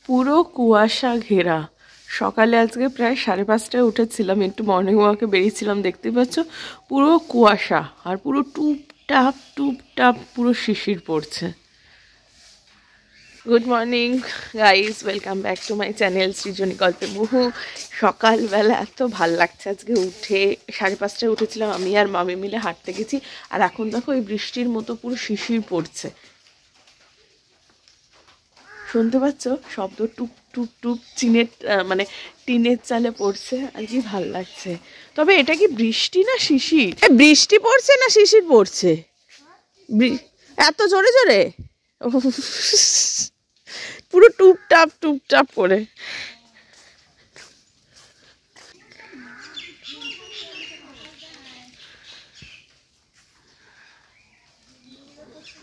পুরো কুয়াশা ঘেরা। সকালে আজকে প্রায় 5:30টায় উঠেছিলাম, একটু মর্নিং ওয়াকে বেরিয়েছিলাম, দেখতে পাচ্ছ পুরো কুয়াশা আর পুরো টুপটাপ পুরো শিশির পড়ছে। Good morning guys, welcome back to my channel সৃজনী গল্পে মুহু। সকালবেলা এত ভাল লাগছে আজকে উঠে। 5:30টায় উঠেছিলাম, আমি আর মামি মিলে হাঁটতে গেছি, আর এখন দেখো এই বৃষ্টির মতো পুরো শিশির পড়ছে। শুনতে পাচ্ছ শব্দ? টুপ টুপ টুপ মানে টিনের চালে পড়ছে, আর কি ভাল লাগছে। তবে এটা কি বৃষ্টি না শিশির? বৃষ্টি পড়ছে না শিশির পড়ছে এত জোরে জোরে? পুরো টুপটাপ করে।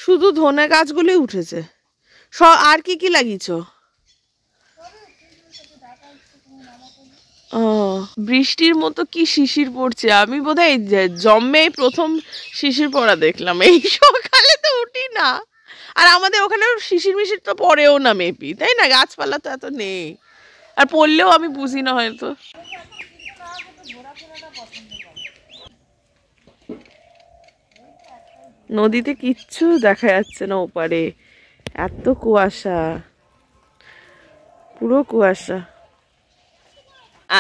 শুধু ধনে গাছগুলোই উঠেছে। আর কি লাগিয়েছ? ও, বৃষ্টির মতো কি শিশির পড়ছে। আমি বোধহয় জন্মেই প্রথম শিশির পড়া দেখলাম। এই সকালে তো উঠি না, আর আমাদের ওখানে শিশির মিশির তো পড়েও না মেবি, তাই না? গাছপালা তো এত নেই, আর পড়লেও আমি বুঝি না হয়তো। নদীতে কিচ্ছু দেখা যাচ্ছে না ওপারে, এত কুয়াশা, পুরো কুয়াশা।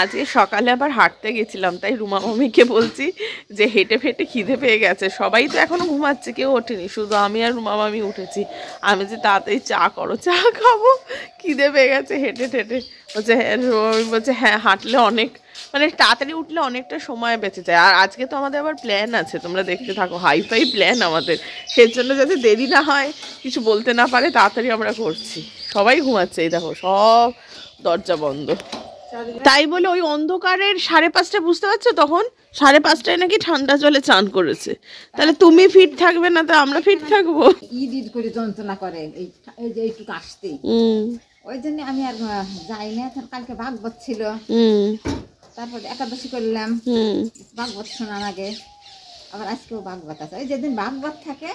আজকে সকালে আবার হাঁটতে গেছিলাম, তাই রুমা মামিকে বলছি যে হেঁটে ফেটে খিদে পেয়ে গেছে। সবাই তো এখনো ঘুমাচ্ছে, কেউ ওঠেনি, শুধু আমি আর রুমা মামি উঠেছি। আমি যে তাড়াতাড়ি চা করো, চা খাবো, খিদে পেয়ে গেছে হেঁটে ঠেটে। বলছে হ্যাঁ হাঁটলে অনেক, মানে তাড়াতাড়ি উঠলে অনেকটা সময় বেঁচে যায়। আর আজকে তো আমাদের আবার প্ল্যান আছে, তোমরা দেখতে থাকো, হাইফাই প্ল্যান আমাদের। সেই জন্য যাতে দেরি না হয়, কিছু বলতে না পারে, তাড়াতাড়ি আমরা করছি। সবাই ঘুমাচ্ছে, এই দেখো সব দরজা বন্ধ। তাই বলে ওই অন্ধকারের 5:30 বুঝতে পারছো, তখন 5:30টায় নাকি ঠান্ডা জলে চান করেছে। তাহলে তুমি ফিট থাকবে না, তো আমরা ফিট থাকবো? ঈদ করে যন্ত্রণা করে এই যে এইটুকু আসতে, ওই জন্য আমি আর যাই না। কালকে ভাগবত ছিল, তারপর একাদশী করলাম, ভাগবত শোনার আগে। আবার আজকেও ভাগবত আছে, ওই যেদিন ভাগবত থাকে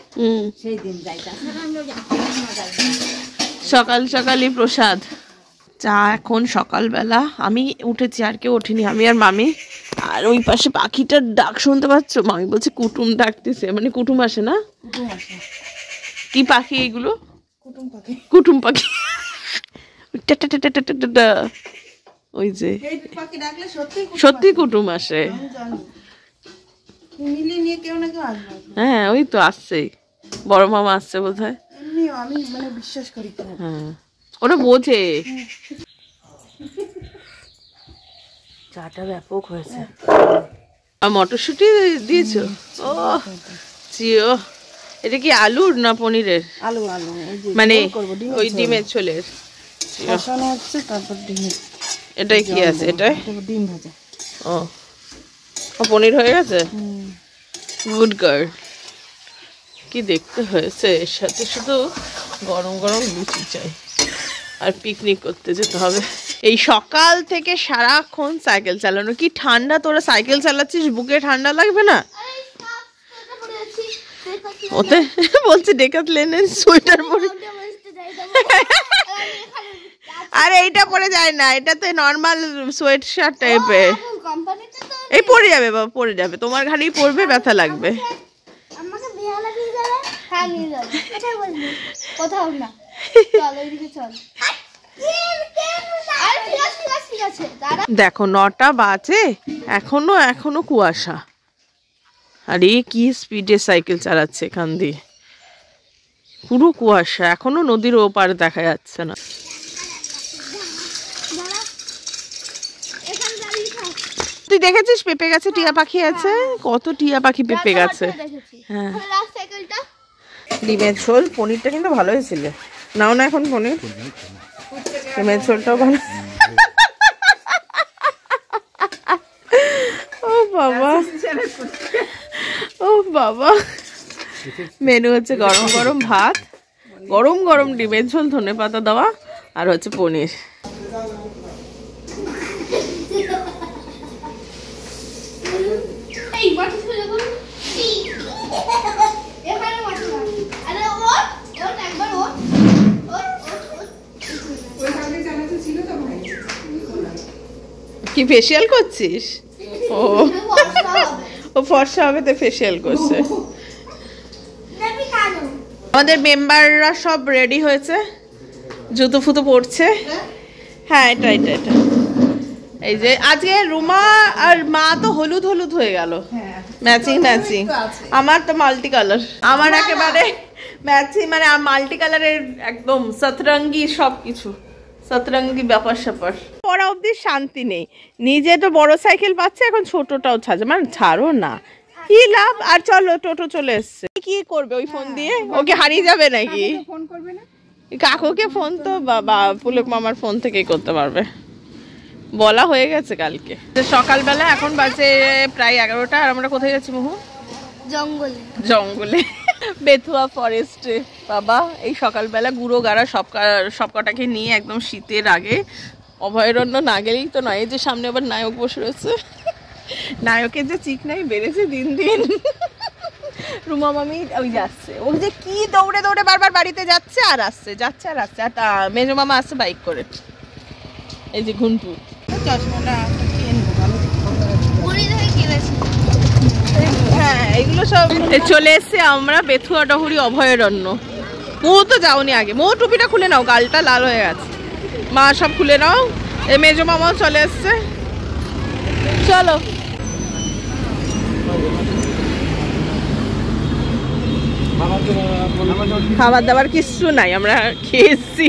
সেই দিন যাই। তাছাড়া আমি সকাল সকালই প্রসাদ চা। এখন সকালবেলা আমি উঠেছি, আর কেউ ওঠেনি, আমি আর মামি। আর ওই পাশে পাখিটার ডাক শুনতে পাচ্ছ? মামি বলছে কুটুম ডাকতেছে, মানে কুটুম আসে না? কি পাখি এগুলো? কুটুম পাখি। ওই যে সত্যি কুটুম আসে। হ্যাঁ ওই তো আসছে, বড় মামা আসছে বোধহয়। আমি মানে বিশ্বাস করি। হ্যাঁ ওরা বোঝে। চাটা ব্যাপক হয়েছে। আর মটরশুঁটি দিয়েছো? ও জিও, এটা কি আলুর না পনিরের? আলু মানে ওই ডিমের ঝোলের কষানো হচ্ছে, তারপর ডিমের। এটাই কি আছে? এটাই ডিম ভাজা। ও পনির হয়ে গেছে। Good girl. কি দেখতে হয়েছে। এর সাথে শুধু গরম গরম লুচি চাই, আর পিকনিক করতে যেতে হবে। এই সকাল থেকে সারাক্ষণ সাইকেল চালানো। কি ঠান্ডা, তোরা সাইকেল চালাচ্ছিস, বুকে ঠান্ডা লাগবে না? ওতে বলছে ডেকাথলেনের সোয়েটার পরে। আরে এইটা পরে যায় না, এটা তো নর্মাল সোয়েট শার্ট টাইপের। এই পরে যাবে বাবা, পরে যাবে, তোমার ঘাড়েই পড়বে, ব্যথা লাগবে। দেখো 9টা বাজে, এখনো কুয়াশা। আর এই কি স্পিডে সাইকেল চালাচ্ছে এখান দিয়ে, পুরো কুয়াশা, এখনো নদীর ওপার দেখা যাচ্ছে না। তুই দেখেছিস পেঁপে গাছে টিয়া পাখি আছে? কত টিয়া পাখি পেঁপে গাছে। হ্যাঁ ডিমের ঝোল, পনিরটা কিন্তু ভালো হয়েছিল। নাও না এখন পনির, ডিমের ঝোলটাও ভালো। ও বাবা, ও বাবা। মেনু হচ্ছে গরম গরম ভাত, গরম গরম ডিমের ঝোল, ধনেপাতা দেওয়া, আর হচ্ছে পনির। কি ফেসিয়াল করছিস? ও ও ফর্সা হবে তো ফেসিয়াল করছে। আমাদের মেম্বাররা সব রেডি হয়েছে, জুতো ফুতো পড়ছে। হ্যাঁ এটা এটা এটা এই যে আজকে রুমা আর মা তো হলুদ হলুদ হয়ে গেল, ম্যাচিং ম্যাচিং। আমার তো মাল্টি কালার, আমার একেবারে ম্যাচিং, মানে মাল্টি কালারের একদম সতরঙ্গি সবকিছু, সতরঙ্গি ব্যাপার স্যাপার। পড়া অব্দি শান্তি নেই, নিজে তো বড় সাইকেল পাচ্ছে, এখন ছোটটাও ছাড়ছে, মানে ছাড়ো না কি লাভ। আর চলো টোটো চলে এসছে, কি করবে ওই ফোন দিয়ে? ওকে হারিয়ে যাবে নাকি? ফোন করবে না? কাকুকে ফোন তো বাবা পুলক মামার ফোন থেকেই করতে পারবে, বলা হয়ে গেছে কালকে। সকালবেলা এখন বাজে প্রায় 11টা, আর আমরা কোথায় যাচ্ছি মোহু? জঙ্গলে। জঙ্গলে, বেথুয়া ফরেস্টে। বাবা এই সকালবেলা গুঁড়ো গাড়া সব কটাকে নিয়ে একদম শীতের আগে অভয়ারণ্য না গেলেই তো নয়। এই যে সামনে আবার নায়ক বসে রয়েছে, নায়কের যে চিকনাই বেড়েছে দিন দিন। রুমা মামি ওই যাচ্ছে, ও যে কি দৌড়ে দৌড়ে বারবার বাড়িতে যাচ্ছে আর আসছে, যাচ্ছে আর আসছে। আর মেজো মামা আসছে বাইক করে, এই যে ঘুন্টু। চশমাটা হ্যাঁ এইগুলো সব চলে এসছে। আমরা বেথুয়া ডহুরি অভয়ারণ্য। মো তো যাওনি আগে, মো টুপিটা খুলে নাও, গালটা লাল হয়ে গেছে। মা সব খুলে নাও, এই মেজো মামাও চলে এসছে, চলো। খাবার দাবার কিচ্ছু নাই, আমরা খেয়েছি।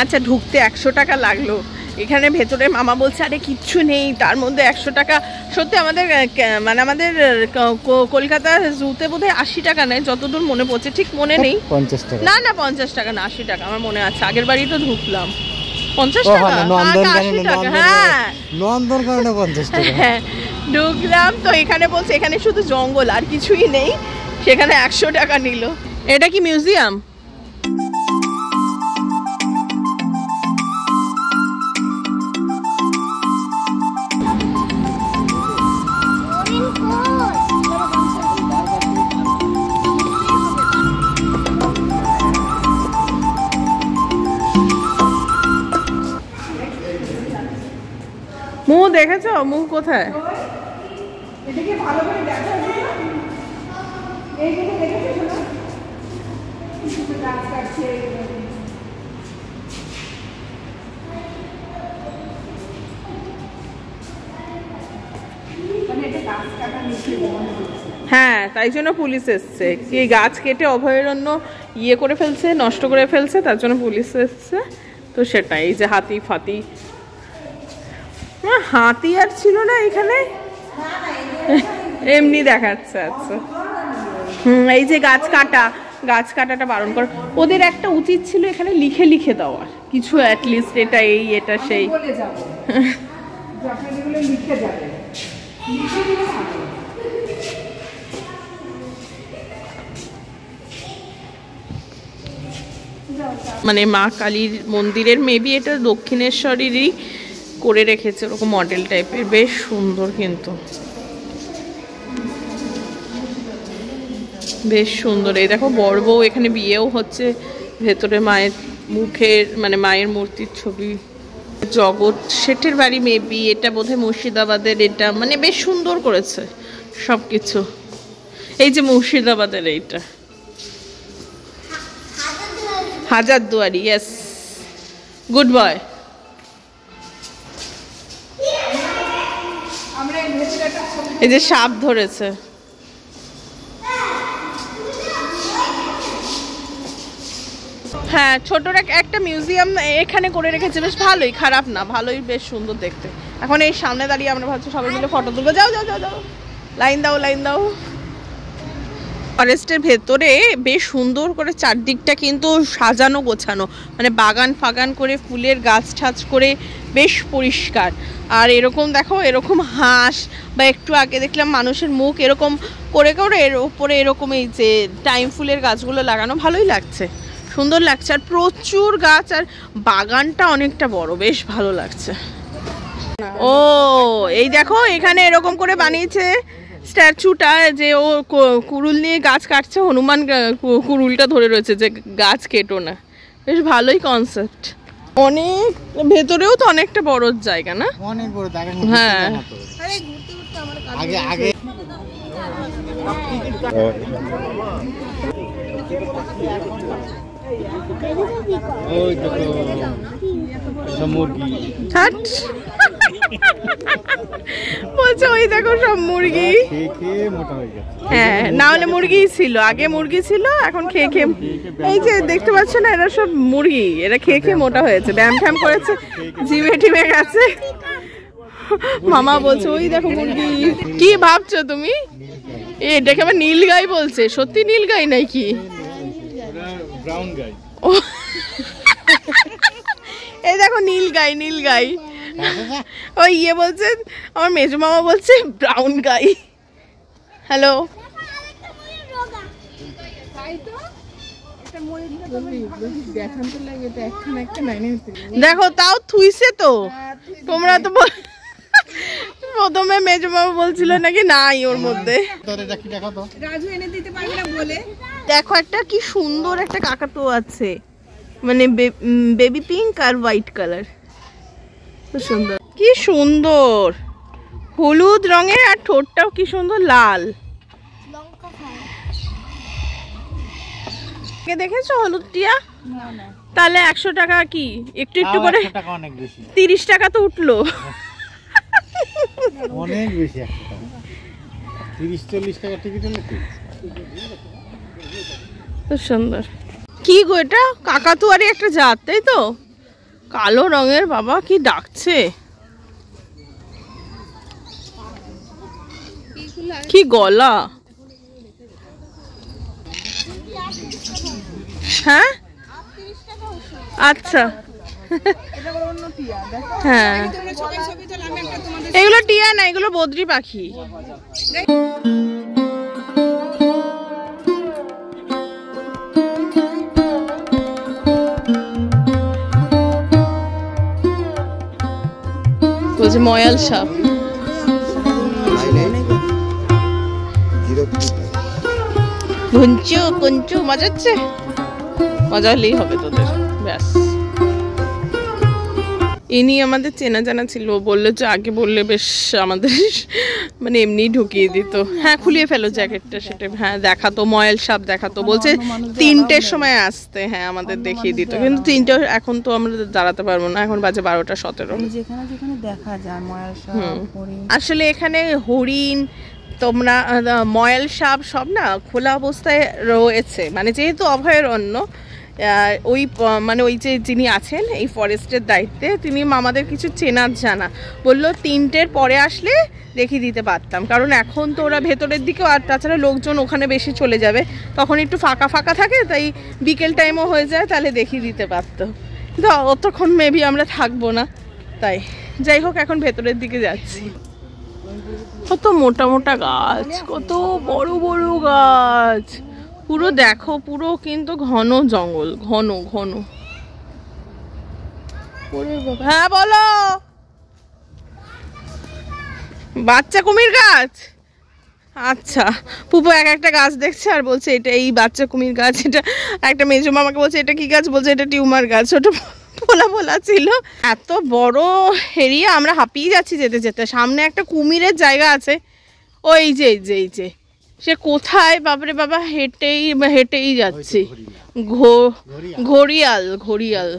আচ্ছা ঢুকতে 100 টাকা লাগলো, এখানে ভেতরে মামা বলছে আরে কিচ্ছু নেই, তার মধ্যে 100 টাকা। সত্যি আমাদের মানে আমাদের কলকাতা জুতে বোধহয় 80 টাকা নেয়, যতদূর মনে পড়ছে, ঠিক মনে নেই। 50 টাকা না না 50 টাকা না, 80 টাকা আমার মনে আছে। আগের বাড়ি তো ঢুকলাম 50 টাকা, 80 টাকা। হ্যাঁ নন্দনকাননে 50 টাকা। হ্যাঁ ঢুকলাম তো, এখানে বলছে এখানে শুধু জঙ্গল আর কিছুই নেই, সেখানে 100 টাকা নিল। এটা কি মিউজিয়াম? মুখ দেখেছো? মুখ কোথায়? হ্যাঁ তাই জন্য পুলিশ এসছে, কি গাছ কেটে অভয়ারণ্য ইয়ে করে ফেলছে, নষ্ট করে ফেলছে, তার জন্য পুলিশ এসছে। তো সেটাই, এই যে হাতি ফাতি, হাতি আর ছিল না এখানে, এমনি দেখাচ্ছে। আচ্ছা এই যে গাছ কাটাটা বারণ কর, ওদের একটা উচিত ছিল এখানে লিখে লিখে দেওয়ার কিছু, অ্যাটলিস্ট এটা এই এটা সেই। মানে মা কালীর মন্দিরের মেবি এটা দক্ষিণেশ্বরেরই করে রেখেছে ওরকম মডেল টাইপের, বেশ সুন্দর, কিন্তু বেশ সুন্দর। এই দেখো বড় বউ এখানে বিয়েও হচ্ছে, ভেতরে মায়ের মুখের মানে মায়ের মূর্তির ছবি। জগৎ শেঠের বাড়ি মেবি এটা, বোধহয় মুর্শিদাবাদের। এটা মানে বেশ সুন্দর করেছে সব কিছু। এই যে মুর্শিদাবাদের এইটা হাজারদুয়ারি, ইয়েস গুড বয়। এই যে সাপ ধরেছে, হ্যাঁ ছোটর একটা মিউজিয়াম এখানে করে রেখেছে, বেশ ভালোই, খারাপ না, ভালোই, বেশ সুন্দর দেখতে। এখন এই সামনে দাঁড়িয়ে আমরা ভাবছি সবাই মিলে ফটো তুলবো। যাও যাও যাও যাও, লাইন দাও লাইন দাও। ফরেস্টের ভেতরে বেশ সুন্দর করে চারদিকটা কিন্তু সাজানো গোছানো, মানে বাগান ফাগান করে ফুলের গাছ ঠাছ করে বেশ পরিষ্কার। আর এরকম দেখো, এরকম হাঁস বা একটু আগে দেখলাম মানুষের মুখ এরকম করে করে এর উপরে এরকম এই যে টাইম ফুলের গাছগুলো লাগানো, ভালোই লাগছে, সুন্দর লাগছে। আর প্রচুর গাছ, আর বাগানটা অনেকটা বড়, বেশ ভালো লাগছে। ও এই দেখো এখানে এরকম করে বানিয়েছে স্ট্যাচুটা, যে ও কুড়ুল নিয়ে গাছ কাটছে, হনুমান কুড়ুলটা ধরে রয়েছে যে গাছ কেটো না, বেশ ভালোই কনসেপ্ট। অনেক ভেতরেও তো অনেকটা বড় জায়গা না? অনেক বড় জায়গা। হ্যাঁ আগে আগে ওই দেখো সব মুরগি। বলছে ওই দেখো সব মুরগি। খেয়ে খেয়ে মোটা হয়ে গেছে। হ্যাঁ, না হলে মুরগি ছিল, আগে মুরগি ছিল, এখন খেয়ে খেয়ে এই যে দেখতে পাচ্ছ না, এরা সব মুরগি, এরা খেয়ে খেয়ে মোটা হয়েছে, ব্যায়াম ট্যাম করেছে, জিমে টিমে গেছে। মামা বলছে ওই দেখো মুরগি। কি ভাবছো তুমি? এ দেখে আমার নীল গাই বলছে, সত্যি নীল গাই নাকি? ব্রাউন গাই। এই দেখো নীল গাই, নীল গাই। ওই ইয়ে বলছে, আমার মেজো মামা বলছে ব্রাউন গাই। হ্যালো, দেখো তাও থুইছে তো। তোমরা তো প্রথমে মেজো মামা বলছিল নাকি নাই ওর মধ্যে। দেখো একটা কি সুন্দর একটা কাকাতুয়া আছে, মানে বেবি পিঙ্ক আর হোয়াইট কালার, খুব সুন্দর, কি সুন্দর হলুদ রঙের, আর ঠোঁটটাও কি সুন্দর লাল। দেখেছো হলুদ টিয়া? তাহলে 100 টাকা কি একটু একটু করে? 30 টাকা তো উঠলো। অনেক বেশি, 30-40 টাকা টিকিট হলে কি? খুব সুন্দর। কি গো এটা? কাকাতুয়ারই একটা জাত, তাই তো? কালো রঙের, বাবা কি ডাকছে, কি গলা। হ্যাঁ আচ্ছা, হ্যাঁ এগুলো টিয়া না, এগুলো বদ্রি পাখি। বলছে ময়াল সাপ। ঘুঞ্চু কুঞ্চু মজা হচ্ছে, মজা হলেই হবে তোদের, ব্যাস। ইনি আমাদের চেনা জানা ছিল, বললো যে আগে বললে বেশ আমাদের মানে এমনি ঢুকিয়ে দিত। হ্যাঁ খুলিয়ে ফেলো জ্যাকেটটা, সেটা হ্যাঁ দেখাতো, ময়াল সাপ দেখাতো, বলছে 3টের সময় আসতে, হ্যাঁ আমাদের দেখিয়ে দিত, কিন্তু 3টে এখন তো আমরা দাঁড়াতে পারবো না, এখন বাজে 12:17। যেখানে যেখানে দেখা যায় ময়াল সাপ, হরিণ। আসলে এখানে হরিণ, তোমরা ময়াল সাপ সব না খোলা অবস্থায় রয়েছে, মানে যেহেতু অভয়ারণ্য, ওই মানে ওই যে যিনি আছেন এই ফরেস্টের দায়িত্বে, তিনি আমাদের কিছু চেনার জানা, বললো 3টের পরে আসলে দেখিয়ে দিতে পারতাম, কারণ এখন তো ওরা ভেতরের দিকেও, আর তাছাড়া লোকজন ওখানে বেশি চলে যাবে, তখন একটু ফাঁকা ফাঁকা থাকে, তাই বিকেল টাইমও হয়ে যায়, তাহলে দেখিয়ে দিতে পারতো, কিন্তু অতক্ষণ মেবি আমরা থাকবো না, তাই যাই হোক এখন ভেতরের দিকে যাচ্ছি। কত মোটা মোটা গাছ, কত বড় বড় গাছ, পুরো দেখো, পুরো কিন্তু ঘন জঙ্গল, ঘন ঘন। হ্যাঁ বলো, বাচ্চা কুমির গাছ? আচ্ছা, পুপু একটা গাছ দেখছে আর বলছে এটা এই বাচ্চা কুমির গাছ। এটা একটা মেজো মামাকে বলছে এটা কি গাছ, বলছে এটা টিউমার গাছ, ওটা ফোলা ফোলা ছিল। এত বড় এরিয়া, আমরা হাঁপিয়ে যাচ্ছি যেতে যেতে। সামনে একটা কুমিরের জায়গা আছে, ওই যে এই যে সে কোথায় বাবারে বাবা, হেঁটেই হেঁটেই যাচ্ছি। ঘড়িয়াল, ঘড়িয়াল,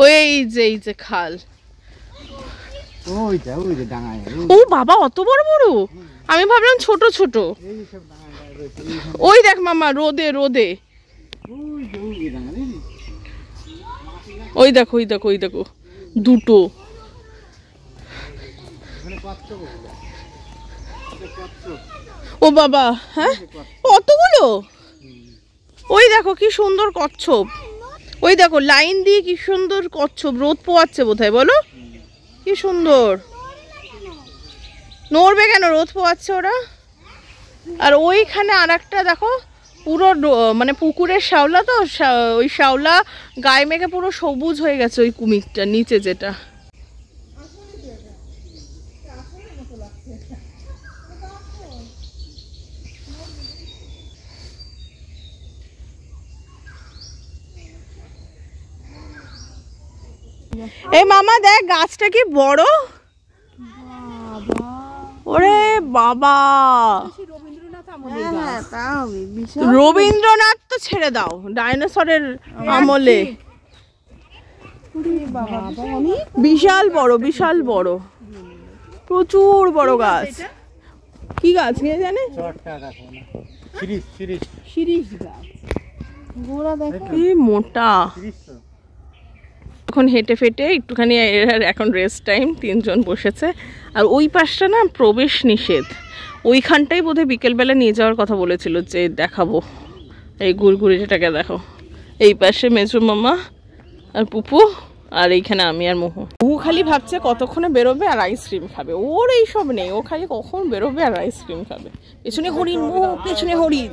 ওই যে এই যে খাল, ও বাবা অত বড় বড়, আমি ভাবলাম ছোট ছোট। ওই দেখ মামা, রোদে রোদে, ওই দেখো ওই দেখো ওই দেখো দুটো। ও বাবা, হ্যাঁ কতগুলো, ওই দেখো কি সুন্দর কচ্ছপ, ওই দেখো লাইন দিয়ে কি সুন্দর কচ্ছপ, রোদ পোয়াচ্ছে বোধহয়, বলো কি সুন্দর। নড়বে কেন, রোদ পোয়াচ্ছে ওরা। আর ওইখানে আর একটা দেখো, পুরো মানে পুকুরের শ্যাওলা, তো ওই শ্যাওলা গায়ে মেঘে পুরো সবুজ হয়ে গেছে ওই কুমিরটা নিচে যেটা। এই মামা দেখ গাছটা কি বড়, ওরে বাবা। রবীন্দ্রনাথ তো ছেড়ে দাও, ডাইনোসরের আমলে। বিশাল বড়, বিশাল বড়, প্রচুর বড় গাছ। কি গাছ কে জানে? শিরিষ গাছ, গোড়া দেখো কি মোটা। এখন হেঁটে ফেটে একটুখানি এখন রেস্ট টাইম, 3 জন বসেছে। আর ওই পাশটা না প্রবেশ নিষেধ, ওইখানটাই বোধহয় বিকেলবেলা নিয়ে যাওয়ার কথা বলেছিল, যে দেখাবো এই ঘুরঘুরি যেটাকে দেখো। এই পাশে মেজো মামা আর পুপু, আর এইখানে আমি আর মোহু। মোহু খালি ভাবছে কতক্ষণে বেরোবে আর আইসক্রিম খাবে, ওর এইসব নেই, ও খালি কখন বেরোবে আর আইসক্রিম খাবে। পেছনে হরিণ, মোহু পেছনে হরিণ।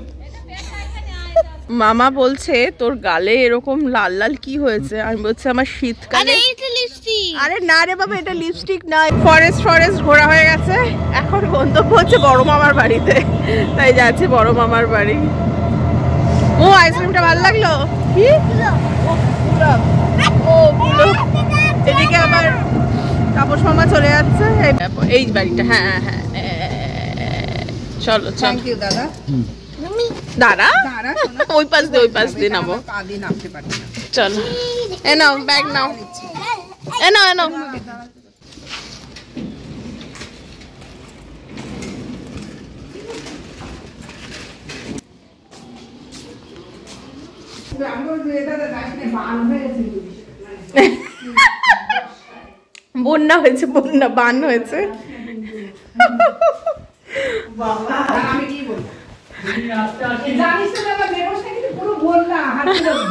মামা বলছে তোর গালে এরকম লাল লাল কি হয়েছে? আমি বলছি আমার শীতকালে। আরে না রে বাবা, এটা লিপস্টিক নয়। ফরেস্ট ঘোরা হয়ে গেছে, এখন গন্তব্য হচ্ছে বড় মামার বাড়িতে, তাই যাচ্ছি বড় মামার বাড়ি। ও আইসক্রিমটা ভালো লাগলো? কি এদিকে আবার তাপস মামা চলে যাচ্ছে এই বাড়িটা। হ্যাঁ হ্যাঁ, চলো থ্যাংক ইউ দাদা। দাঁড়া, ওই পাশ দিয়ে নামো। চলো এ নাও, ব্যাগ নাও, এ নাও। বন্যা হয়েছে, বান হয়েছে। আমি কি বলবো, জানিস তো দাদা, ব্যবস্থা কিন্তু পুরো বললা হাতে ধরে।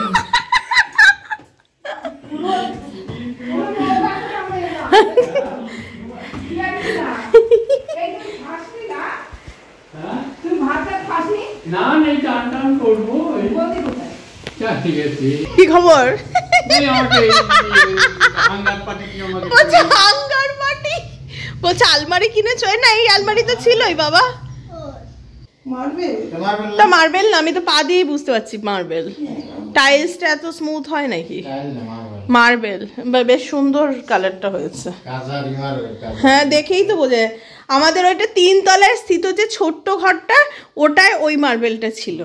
কি খবর? বলছে আলমারি কিনেছো? না, এই আলমারি তো ছিলই বাবা। মার্বেল না, আমি তো পা দিয়ে বুঝতে পারছি মার্বেল। টাইলসটা এত স্মুথ হয় নাকি? মার্বেল, বেশ সুন্দর কালারটা হয়েছে। হ্যাঁ দেখেই তো বোঝা যায়। আমাদের ওইটা 3 তলায় স্থিত যে ছোট্ট ঘরটা, ওটায় ওই মার্বেলটা ছিল।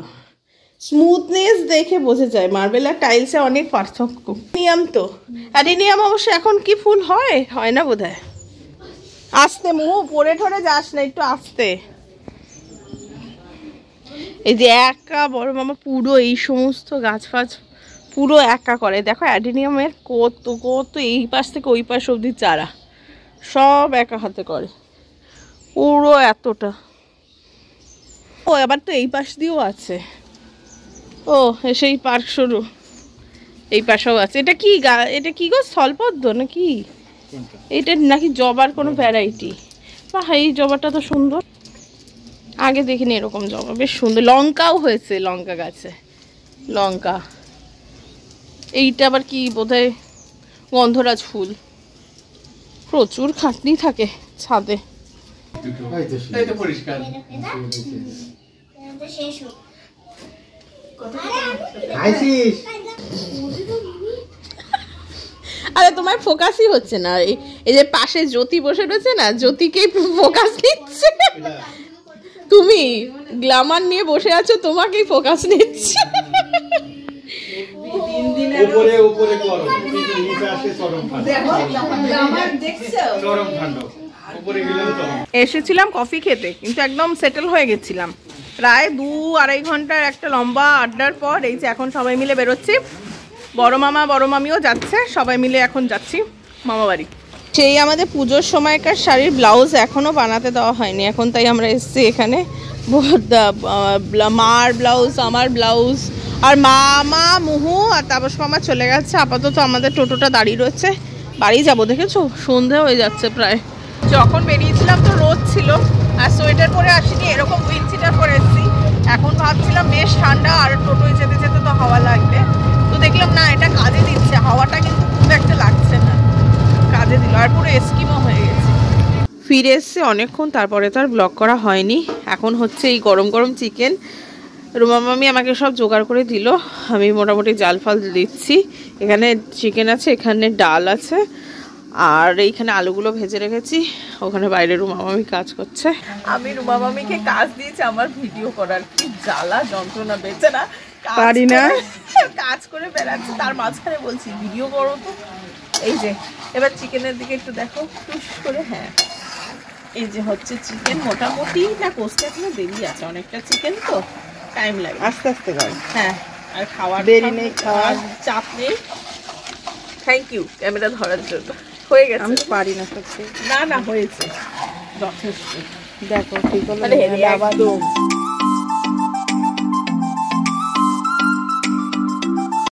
স্মুথনেস দেখে বোঝা যায় মার্বেল আর টাইলসে অনেক পার্থক্য। নিয়ম তো অ্যাডিনিয়াম অবশ্য এখন কি ফুল হয় না বোধহয়। আস্তে মুহ পড়ে ঠরে যাস না, একটু আস্তে। এই যে একা বড় মামা পুরো এই সমস্ত গাছ ফাছ পুরো একা করে। দেখো অ্যাডিনিয়ামের কত কত এই পাশ থেকে ওই পাশ অবধি চারা সব একা হাতে করে, পুরো এতটা। ও আবার তো এই পাশ দিয়েও আছে। ও সেই পার্ক শুরু, এই পাশেও আছে। এটা কি এটা কি গো, স্থলপদ্ম নাকি? এটা নাকি জবার কোনো ভ্যারাইটি? বাহ, এই জবাটা তো সুন্দর, আগে দেখিনি এরকম জবা, বেশ সুন্দর। লঙ্কাও হয়েছে, লঙ্কা গাছে লঙ্কা। এইটা আবার কি বোধহয় গন্ধরাজ ফুল। প্রচুর খাটনি থাকে ছাদে। আরে তোমার ফোকাসই হচ্ছে না। এই যে পাশে জ্যোতি বসে রয়েছে না, জ্যোতিকেই ফোকাস নিচ্ছে। তুমি গ্ল্যামার নিয়ে বসে আছো, তোমাকেই ফোকাস নিচ্ছে। এসেছিলাম কফি খেতে, কিন্তু একদম সেটেল হয়ে গেছিলাম। প্রায় 2-2.5 ঘন্টার একটা লম্বা আড্ডার পর এই যে এখন সবাই মিলে বেরোচ্ছি। বড় মামা বড় মামিও যাচ্ছে, সবাই মিলে এখন যাচ্ছি মামা বাড়ি। সেই আমাদের পুজোর সময়কার শাড়ির ব্লাউজ এখনো বানাতে দেওয়া হয়নি, এখন তাই আমরা এসেছি এখানে। মার ব্লাউজ, আমার ব্লাউজ, আর মামা মুহু আর তাপস মামা চলে গেছে। আপাতত আমাদের টোটোটা দাঁড়িয়ে রয়েছে, বাড়ি যাবো। দেখেছো সন্ধে হয়ে যাচ্ছে প্রায়। যখন বেরিয়েছিলাম তো রোদ ছিল, আর সোয়েটার পরে আসিনি, এরকম উইন্ডচিটার পরে এসেছি। এখন ভাবছিলাম বেশ ঠান্ডা, আর টোটোয় যেতে যেতে তো হাওয়া লাগবে। তো দেখলাম না, এটা কাজে দিচ্ছে, হাওয়াটা কিন্তু খুব একটা লাগছে না, কাজে দিল। আর পুরো এস্কিমো হয়ে গেছে। ফিরে এসছে অনেকক্ষণ, তারপরে তো আর ব্লগ করা হয়নি। এখন হচ্ছে এই গরম গরম চিকেন, রুমা মামি আমাকে সব জোগাড় করে দিল, আমি মোটামুটি জাল ফাল দিচ্ছি। এখানে চিকেন আছে, এখানে ডাল আছে, আর এইখানে আলুগুলো ভেজে রেখেছি। ওখানে বাইরে রুমা মামি কাজ করছে, আমি রুমা মামিকে কাজ দিয়েছি আমার ভিডিও করার। কি জ্বালা যন্ত্রণা, বেঁচে না পারি না, কাজ করে বেড়াচ্ছে, তার মাঝখানে বলছি ভিডিও করো তো। এই যে এবার চিকেনের দিকে একটু দেখো টুস করে। হ্যাঁ এই যে হচ্ছে চিকেন, মোটামুটি না কষতে এখনো দেরি আছে, অনেকটা চিকেন তো টাইম লাগে, আস্তে আস্তে করে। হ্যাঁ আর খাওয়ার দেরি নেই, খাওয়ার চাপ নেই। থ্যাংক ইউ ক্যামেরা ধরার জন্য। হয়ে গেছে, আমি পারি না সত্যি। না না হয়েছে যথেষ্ট। দেখো ঠিক হলো মানে আবার একদম